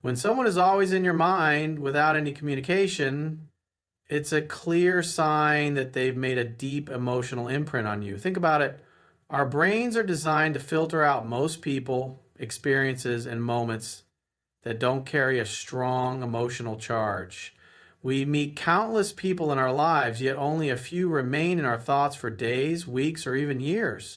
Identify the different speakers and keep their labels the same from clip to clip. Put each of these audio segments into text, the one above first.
Speaker 1: When someone is always in your mind without any communication, it's a clear sign that they've made a deep emotional imprint on you. Think about it. Our brains are designed to filter out most people, experiences, and moments that don't carry a strong emotional charge. We meet countless people in our lives, yet only a few remain in our thoughts for days, weeks, or even years.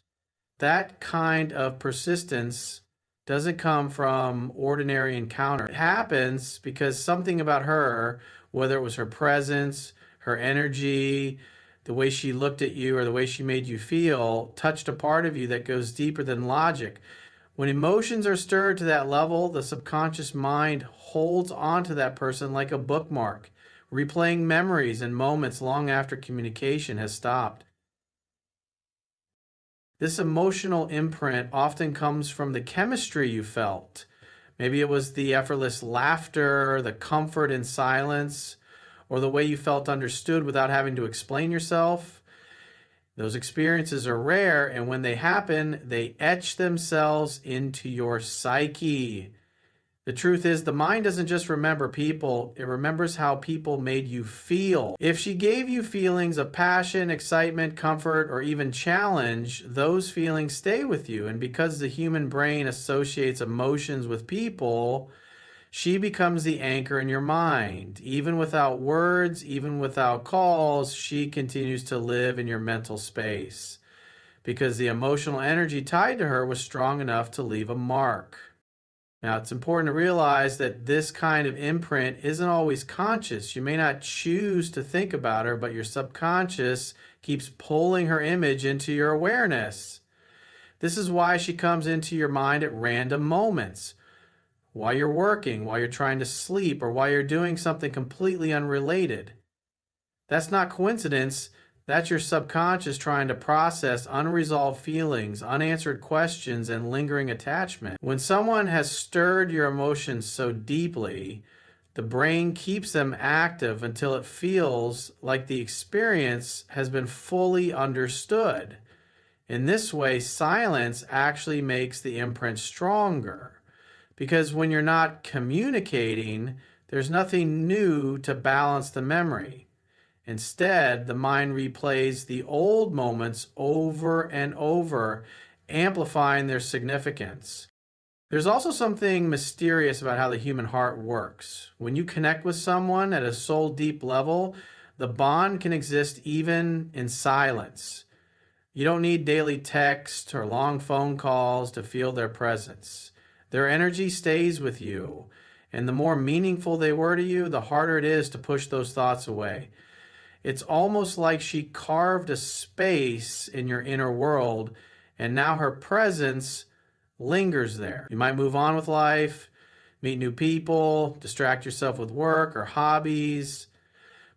Speaker 1: That kind of persistence doesn't come from ordinary encounter. It happens because something about her, whether it was her presence, her energy, the way she looked at you, or the way she made you feel, touched a part of you that goes deeper than logic. When emotions are stirred to that level, the subconscious mind holds on to that person like a bookmark, replaying memories and moments long after communication has stopped. This emotional imprint often comes from the chemistry you felt. Maybe it was the effortless laughter, the comfort in silence, or the way you felt understood without having to explain yourself. Those experiences are rare, and when they happen, they etch themselves into your psyche. The truth is, the mind doesn't just remember people, it remembers how people made you feel. If she gave you feelings of passion, excitement, comfort, or even challenge, those feelings stay with you. And because the human brain associates emotions with people, she becomes the anchor in your mind. Even without words, even without calls, she continues to live in your mental space because the emotional energy tied to her was strong enough to leave a mark. Now, it's important to realize that this kind of imprint isn't always conscious. You may not choose to think about her, but your subconscious keeps pulling her image into your awareness. This is why she comes into your mind at random moments, while you're working, while you're trying to sleep, or while you're doing something completely unrelated. That's not coincidence. That's your subconscious trying to process unresolved feelings, unanswered questions, and lingering attachment. When someone has stirred your emotions so deeply, the brain keeps them active until it feels like the experience has been fully understood. In this way, silence actually makes the imprint stronger. Because when you're not communicating, there's nothing new to balance the memory. Instead, the mind replays the old moments over and over, amplifying their significance. There's also something mysterious about how the human heart works. When you connect with someone at a soul deep level, the bond can exist even in silence. You don't need daily text or long phone calls to feel their presence. Their energy stays with you, and the more meaningful they were to you, the harder it is to push those thoughts away. It's almost like she carved a space in your inner world, and now her presence lingers there. You might move on with life, meet new people, distract yourself with work or hobbies,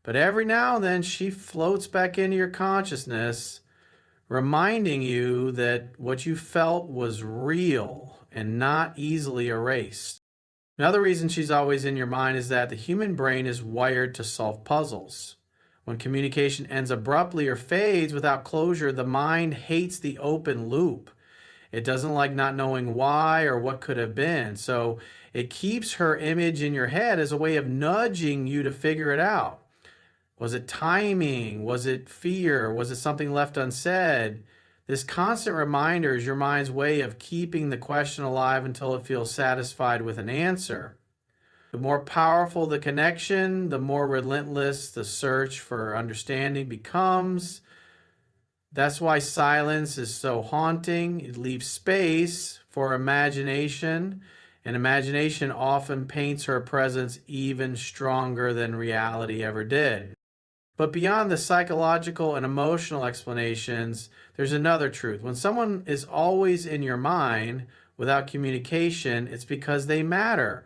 Speaker 1: but every now and then she floats back into your consciousness, reminding you that what you felt was real and not easily erased. Another reason she's always in your mind is that the human brain is wired to solve puzzles. When communication ends abruptly or fades without closure, the mind hates the open loop. It doesn't like not knowing why or what could have been. So it keeps her image in your head as a way of nudging you to figure it out. Was it timing? Was it fear? Was it something left unsaid? This constant reminder is your mind's way of keeping the question alive until it feels satisfied with an answer. The more powerful the connection, the more relentless the search for understanding becomes. That's why silence is so haunting. It leaves space for imagination, and imagination often paints her presence even stronger than reality ever did. But beyond the psychological and emotional explanations, there's another truth. When someone is always in your mind without communication, it's because they matter.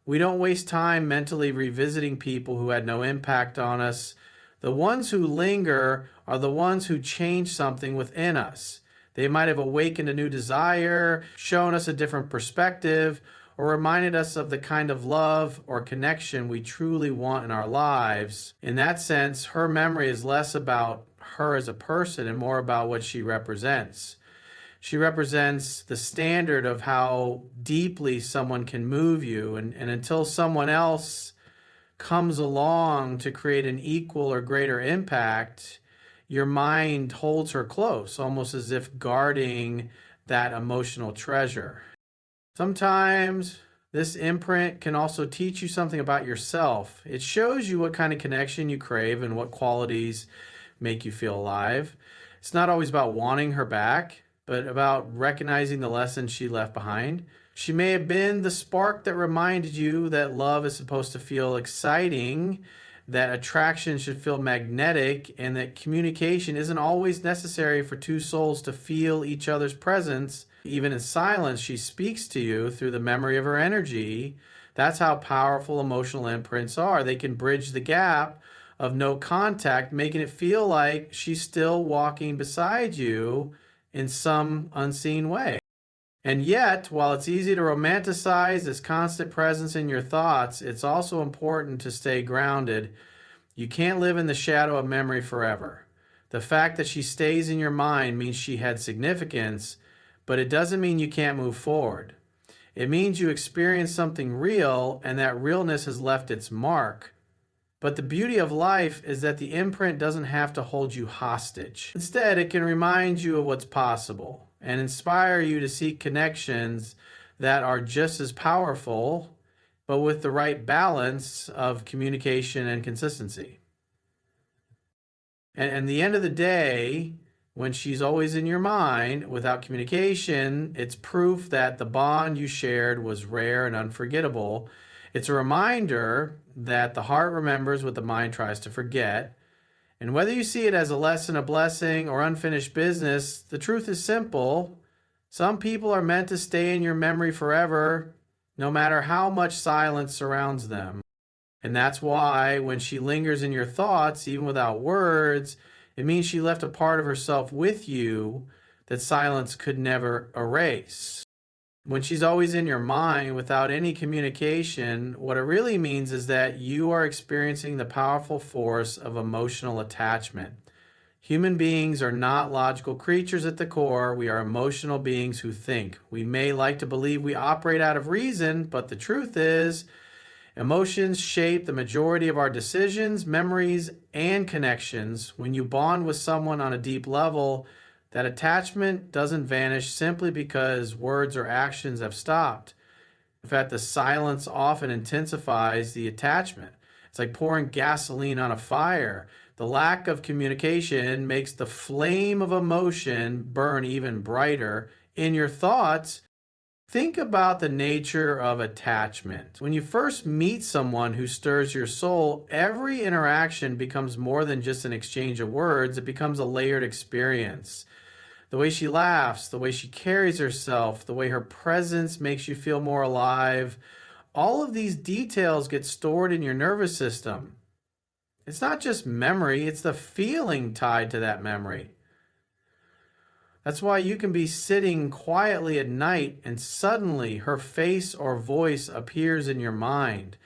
Speaker 1: We don't waste time mentally revisiting people who had no impact on us. The ones who linger are the ones who change something within us. They might have awakened a new desire, shown us a different perspective, or reminded us of the kind of love or connection we truly want in our lives. In that sense, her memory is less about her as a person and more about what she represents. She represents the standard of how deeply someone can move you. And until someone else comes along to create an equal or greater impact, your mind holds her close, almost as if guarding that emotional treasure. Sometimes this imprint can also teach you something about yourself. It shows you what kind of connection you crave and what qualities make you feel alive. It's not always about wanting her back, but about recognizing the lessons she left behind. She may have been the spark that reminded you that love is supposed to feel exciting, that attraction should feel magnetic, and that communication isn't always necessary for two souls to feel each other's presence. Even in silence, she speaks to you through the memory of her energy. That's how powerful emotional imprints are. They can bridge the gap of no contact, making it feel like she's still walking beside you in some unseen way. And yet, while it's easy to romanticize this constant presence in your thoughts, it's also important to stay grounded. You can't live in the shadow of memory forever. The fact that she stays in your mind means she had significance, but it doesn't mean you can't move forward. It means you experienced something real, and that realness has left its mark. But the beauty of life is that the imprint doesn't have to hold you hostage. Instead, it can remind you of what's possible and inspire you to seek connections that are just as powerful, but with the right balance of communication and consistency. And at the end of the day, when she's always in your mind without communication, it's proof that the bond you shared was rare and unforgettable. It's a reminder that the heart remembers what the mind tries to forget. And whether you see it as a lesson, a blessing, or unfinished business, the truth is simple. Some people are meant to stay in your memory forever, no matter how much silence surrounds them. And that's why when she lingers in your thoughts, even without words, it means she left a part of herself with you that silence could never erase. When she's always in your mind without any communication, what it really means is that you are experiencing the powerful force of emotional attachment. Human beings are not logical creatures at the core. We are emotional beings who think. We may like to believe we operate out of reason, but the truth is, emotions shape the majority of our decisions, memories, and connections. When you bond with someone on a deep level, that attachment doesn't vanish simply because words or actions have stopped. In fact, the silence often intensifies the attachment. It's like pouring gasoline on a fire. The lack of communication makes the flame of emotion burn even brighter. In your thoughts, think about the nature of attachment. When you first meet someone who stirs your soul, every interaction becomes more than just an exchange of words. It becomes a layered experience. The way she laughs, the way she carries herself, the way her presence makes you feel more alive, all of these details get stored in your nervous system. It's not just memory, it's the feeling tied to that memory. That's why you can be sitting quietly at night and suddenly her face or voice appears in your mind.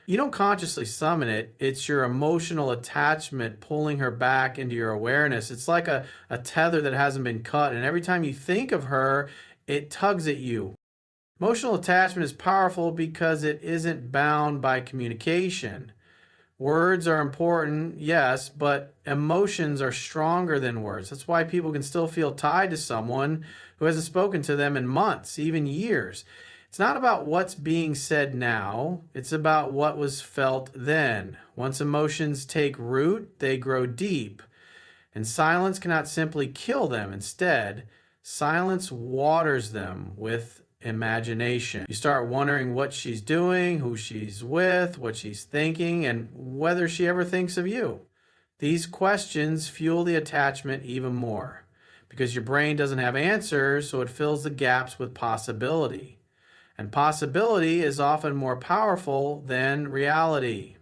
Speaker 1: You don't consciously summon it. It's your emotional attachment pulling her back into your awareness. It's like a tether that hasn't been cut, and every time you think of her, it tugs at you. Emotional attachment is powerful because it isn't bound by communication. Words are important, yes, but emotions are stronger than words. That's why people can still feel tied to someone who hasn't spoken to them in months, even years. It's not about what's being said now, it's about what was felt then. Once emotions take root, they grow deep, and silence cannot simply kill them. Instead, silence waters them with imagination. You start wondering what she's doing, who she's with, what she's thinking, and whether she ever thinks of you. These questions fuel the attachment even more because your brain doesn't have answers, so it fills the gaps with possibility. And possibility is often more powerful than reality.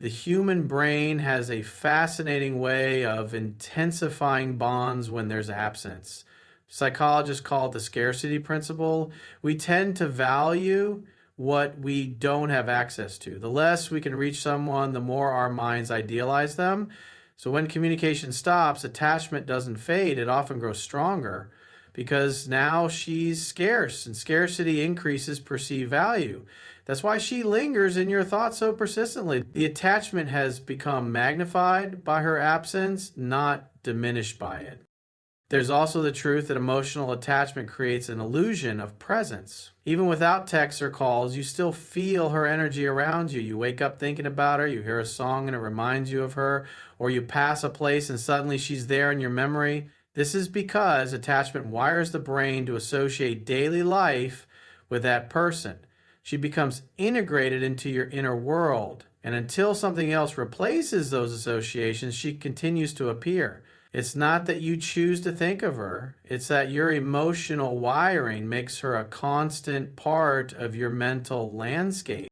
Speaker 1: The human brain has a fascinating way of intensifying bonds when there's absence. Psychologists call it the scarcity principle. We tend to value what we don't have access to. The less we can reach someone, the more our minds idealize them. So when communication stops, attachment doesn't fade, it often grows stronger because now she's scarce, and scarcity increases perceived value. That's why she lingers in your thoughts so persistently. The attachment has become magnified by her absence, not diminished by it. There's also the truth that emotional attachment creates an illusion of presence. Even without texts or calls, you still feel her energy around you. You wake up thinking about her, you hear a song and it reminds you of her, or you pass a place and suddenly she's there in your memory. This is because attachment wires the brain to associate daily life with that person. She becomes integrated into your inner world, and until something else replaces those associations, she continues to appear. It's not that you choose to think of her, it's that your emotional wiring makes her a constant part of your mental landscape.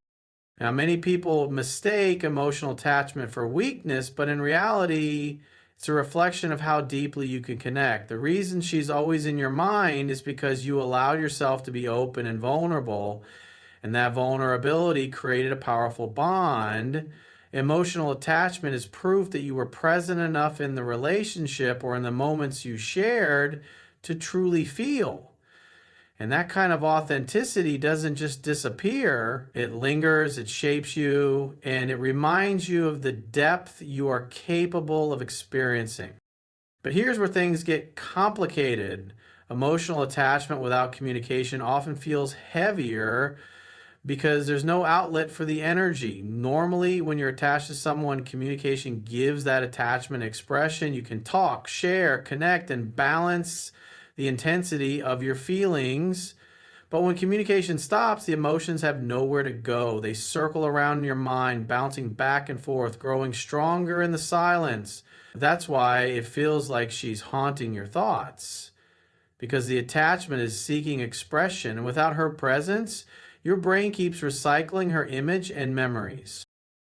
Speaker 1: Now, many people mistake emotional attachment for weakness, but in reality, it's a reflection of how deeply you can connect. The reason she's always in your mind is because you allowed yourself to be open and vulnerable, and that vulnerability created a powerful bond. Emotional attachment is proof that you were present enough in the relationship or in the moments you shared to truly feel. And that kind of authenticity doesn't just disappear, it lingers, it shapes you, and it reminds you of the depth you are capable of experiencing. But here's where things get complicated. Emotional attachment without communication often feels heavier because there's no outlet for the energy. Normally, when you're attached to someone, communication gives that attachment expression. You can talk, share, connect, and balance the intensity of your feelings. But when communication stops, the emotions have nowhere to go. They circle around in your mind, bouncing back and forth, growing stronger in the silence. That's why it feels like she's haunting your thoughts, because the attachment is seeking expression. And without her presence, your brain keeps recycling her image and memories.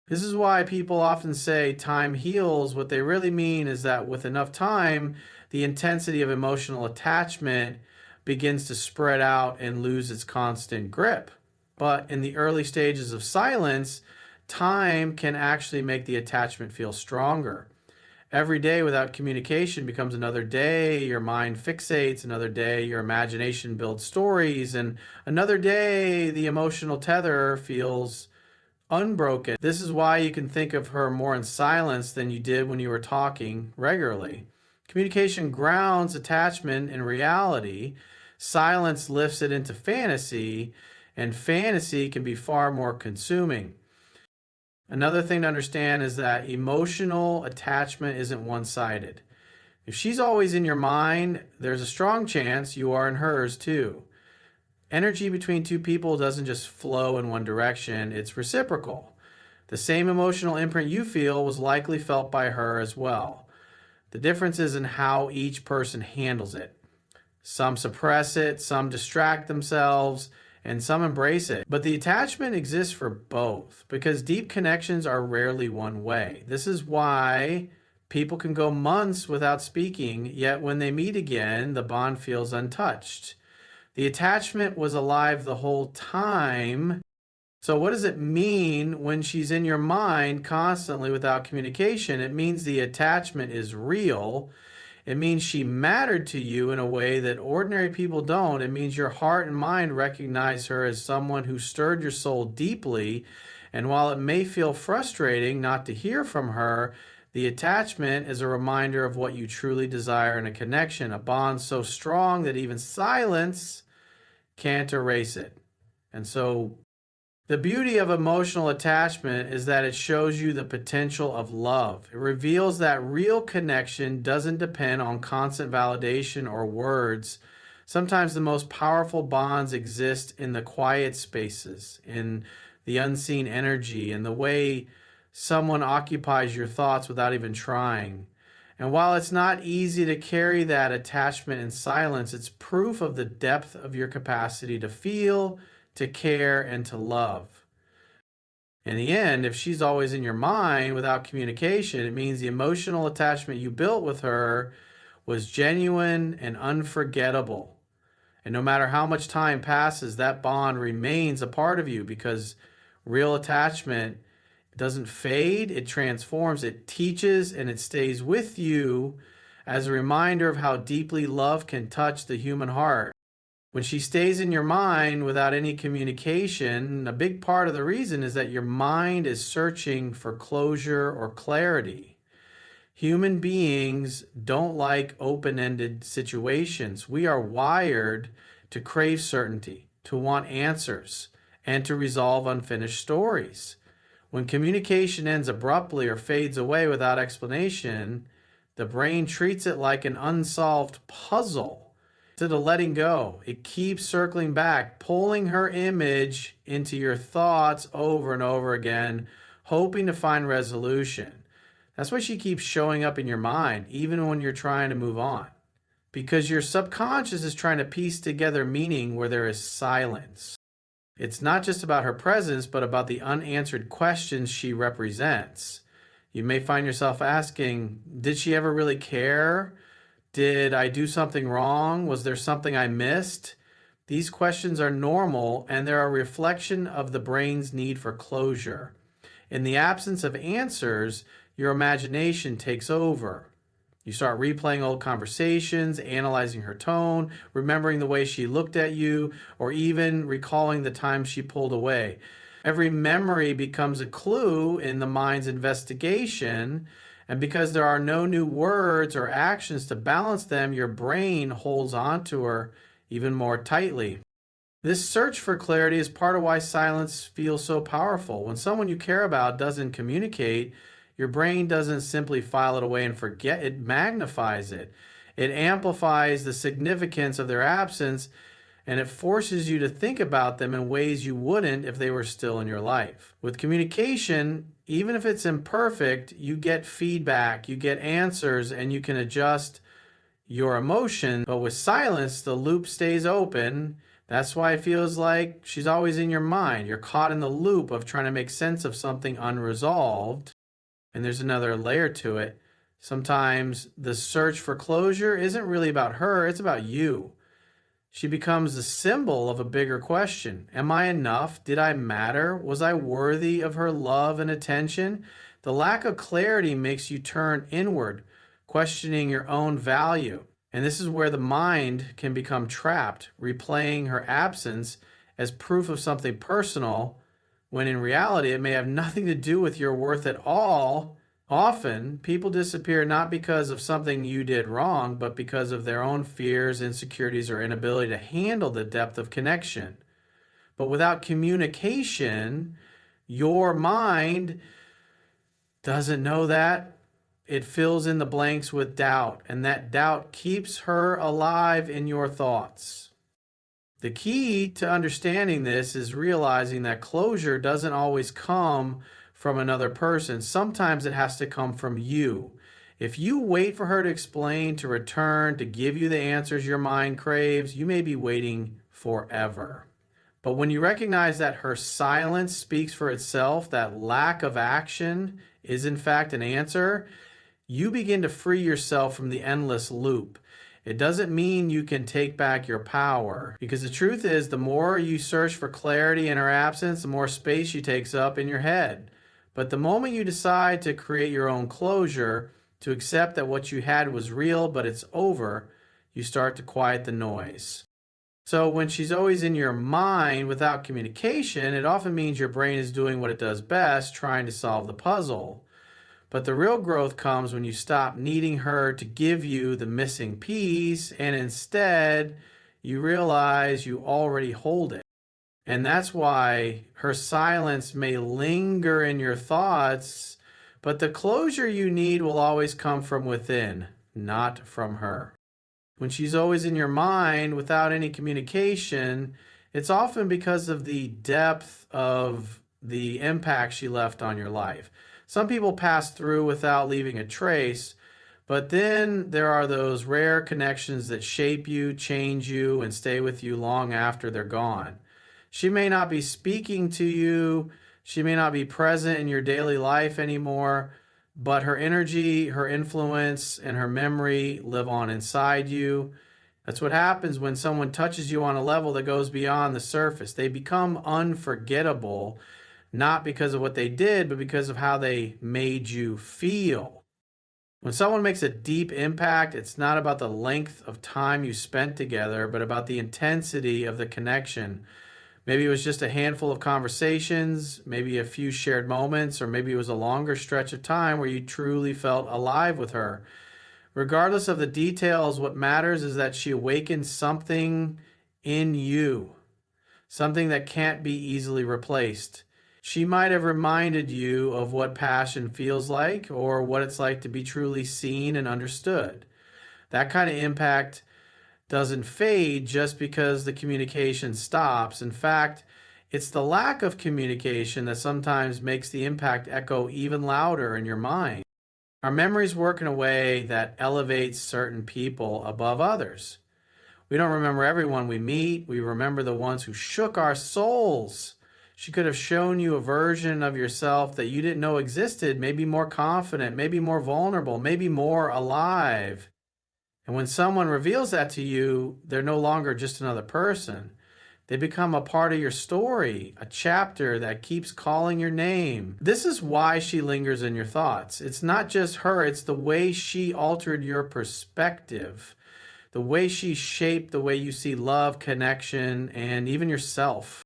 Speaker 1: This is why people often say time heals. What they really mean is that with enough time, the intensity of emotional attachment begins to spread out and lose its constant grip. But in the early stages of silence, time can actually make the attachment feel stronger. Every day without communication becomes another day. Your mind fixates. Another day, your imagination builds stories. And another day, the emotional tether feels unbroken. This is why you can think of her more in silence than you did when you were talking regularly. Communication grounds attachment in reality. Silence lifts it into fantasy, and fantasy can be far more consuming. Another thing to understand is that emotional attachment isn't one-sided. If she's always in your mind, there's a strong chance you are in hers too. Energy between two people doesn't just flow in one direction, it's reciprocal. The same emotional imprint you feel was likely felt by her as well. The difference is in how each person handles it. Some suppress it, some distract themselves, and some embrace it. But the attachment exists for both, because deep connections are rarely one way. This is why people can go months without speaking, yet when they meet again, the bond feels untouched. The attachment was alive the whole time. So what does it mean when she's in your mind constantly without communication? It means the attachment is real. It means she mattered to you in a way that ordinary people don't. It means your heart and mind recognize her as someone who stirred your soul deeply. And while it may feel frustrating not to hear from her, the attachment is a reminder of what you truly desire in a connection, a bond so strong that even silence can't erase it. And so the beauty of emotional attachment is that it shows you the potential of love. It reveals that real connection doesn't depend on constant validation or words. Sometimes the most powerful bonds exist in the quiet spaces, in the unseen energy, in the way someone occupies your thoughts without even trying. And while it's not easy to carry that attachment in silence, it's proof of the depth of your capacity to feel, to care, and to love. In the end, if she's always in your mind without communication, it means the emotional attachment you built with her was genuine and unforgettable. And no matter how much time passes, that bond remains a part of you, because real attachment doesn't fade, it transforms, it teaches, and it stays with you as a reminder of how deeply love can touch the human heart. When she stays in your mind without any communication, a big part of the reason is that your mind is searching for closure or clarity. Human beings don't like open ended situations. We are wired to crave certainty, to want answers, and to resolve unfinished stories. When communication ends abruptly or fades away without explanation, the brain treats it like an unsolved puzzle. Instead of letting go, it keeps circling back, pulling her image into your thoughts over and over again, hoping to find resolution. That's why she keeps showing up in your mind, even when you're trying to move on. Because your subconscious is trying to piece together meaning where there is silence. It's not just about her presence, but about the unanswered questions she represents. You may find yourself asking, did she ever really care? Did I do something wrong? Was there something I missed? These questions are normal and they're a reflection of the brain's need for closure. In the absence of answers, your imagination takes over. You start replaying old conversations, analyzing her tone, remembering the way she looked at you, or even recalling the time she pulled away. Every memory becomes a clue in the mind's investigation, and because there are no new words or actions to balance them, your brain holds onto her even more tightly. This search for clarity is part of why silence feels so powerful. When someone you care about doesn't communicate, your brain doesn't simply file it away and forget, it magnifies it. It amplifies the significance of their absence, and it forces you to think about them in ways you wouldn't if they were still in your life. With communication, even if it's imperfect, you get feedback, you get answers, and you can adjust your emotion. But with silence, the loop stays open. That's why it feels like she's always in your mind. You're caught in the loop of trying to make sense of something unresolved. And there's another layer to it. Sometimes the search for closure isn't really about her, it's about you. She becomes the symbol of a bigger question. Am I enough? Did I matter? Was I worthy of her love and attention? The lack of clarity makes you turn inward, questioning your own value. And this is where the mind can become trapped, replaying her absence as proof of something personal, when in reality it may have nothing to do with your worth at all. Often, people disappear not because of something you did wrong, but because of their own fears, insecurities, or inability to handle the depth of connection. But without communication, your mind doesn't know that. It fills in the blanks with doubt, and that doubt keeps her alive in your thoughts. The key to understanding this is realizing that closure doesn't always come from another person. Sometimes it has to come from you. If you wait for her to explain, to return, to give you the answers your mind craves, you may be waiting forever. But when you recognize that her silence speaks for itself, that lack of action is in fact an answer, you begin to free yourself from the endless loop. It doesn't mean you can take back your power, because the truth is the more you search for clarity in her absence, the more space she takes up in your head. But the moment you decide to create your own closure, to accept that what you had was real but it's over, you start to quiet the noise. So when she's always in your mind without communication, it often means your brain is doing what it does best, trying to solve the puzzle. But the real growth comes when you stop needing her to give you the missing piece and instead you realize you already hold it. And that's why her silence may linger in your thoughts, but the closure you need will always come from within, not from her. When she's always in your mind without any communication, it's often because of the depth of the impact she left on your life. Some people pass through without leaving a trace, but then there are those rare connections that shape you, change you, and stay with you long after they're gone. She may not be speaking to you, she may not be present in your daily life anymore, but her energy, her influence, and her memory live on inside you. That's what happens when someone touches you on a level that goes beyond the surface. They become unforgettable, not because of what they did, but because of how they made you feel. When someone makes a deep impact, it's not about the length of time you spent together, but about the intensity of the connection. Maybe it was just a handful of conversations, maybe a few shared moments, or maybe it was a longer stretch of time where you truly felt alive with her. Regardless of the details, what matters is that she awakened something in you, something that can't be easily replaced. She might have reminded you of what passion feels like or what it's like to be truly seen and understood. That kind of impact doesn't fade just because the communication stops. In fact, it's the lack of communication that sometimes makes the impact echo even louder in your mind. Our memories work in a way that elevates certain people above others. We don't remember everyone we meet. We remember the ones who shook our souls. She could have shown you a version of yourself that you didn't know existed, maybe more confident, maybe more vulnerable, maybe more alive. And when someone reveals that to you, they're no longer just another person. They become a part of your story, a chapter that keeps calling your name. This is why she lingers in your thoughts. It's not just her, it's the way she altered your perspective, the way she shaped the way you see love, connection, and even yourself.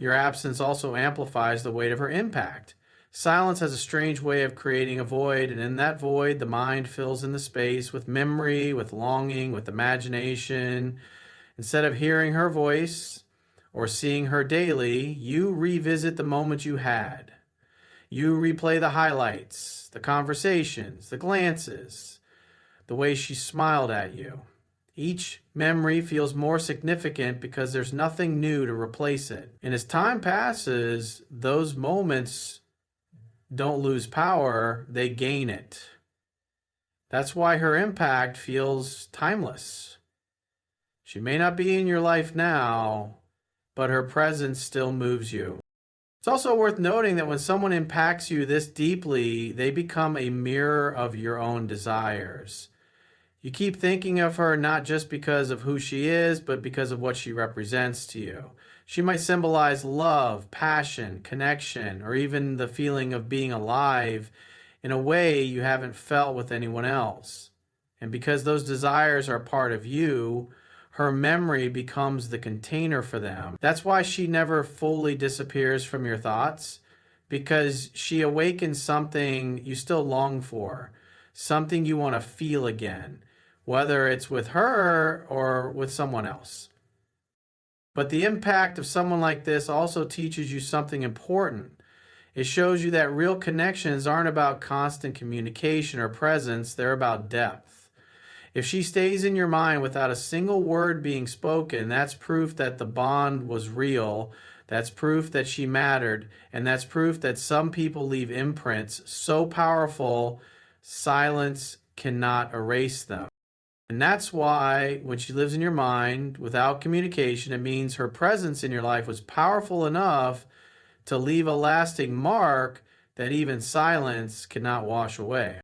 Speaker 1: Your absence also amplifies the weight of her impact. Silence has a strange way of creating a void, and in that void, the mind fills in the space with memory, with longing, with imagination. Instead of hearing her voice or seeing her daily, you revisit the moment you had. You replay the highlights, the conversations, the glances, the way she smiled at you. Each memory feels more significant because there's nothing new to replace it. And as time passes, those moments don't lose power, they gain it. That's why her impact feels timeless. She may not be in your life now, but her presence still moves you. It's also worth noting that when someone impacts you this deeply, they become a mirror of your own desires. You keep thinking of her not just because of who she is, but because of what she represents to you. She might symbolize love, passion, connection, or even the feeling of being alive in a way you haven't felt with anyone else. And because those desires are part of you, her memory becomes the container for them. That's why she never fully disappears from your thoughts, because she awakens something you still long for, something you want to feel again, whether it's with her or with someone else. But the impact of someone like this also teaches you something important. It shows you that real connections aren't about constant communication or presence, they're about depth. If she stays in your mind without a single word being spoken, that's proof that the bond was real, that's proof that she mattered, and that's proof that some people leave imprints so powerful, silence cannot erase them. And that's why when she lives in your mind without communication, it means her presence in your life was powerful enough to leave a lasting mark that even silence cannot wash away.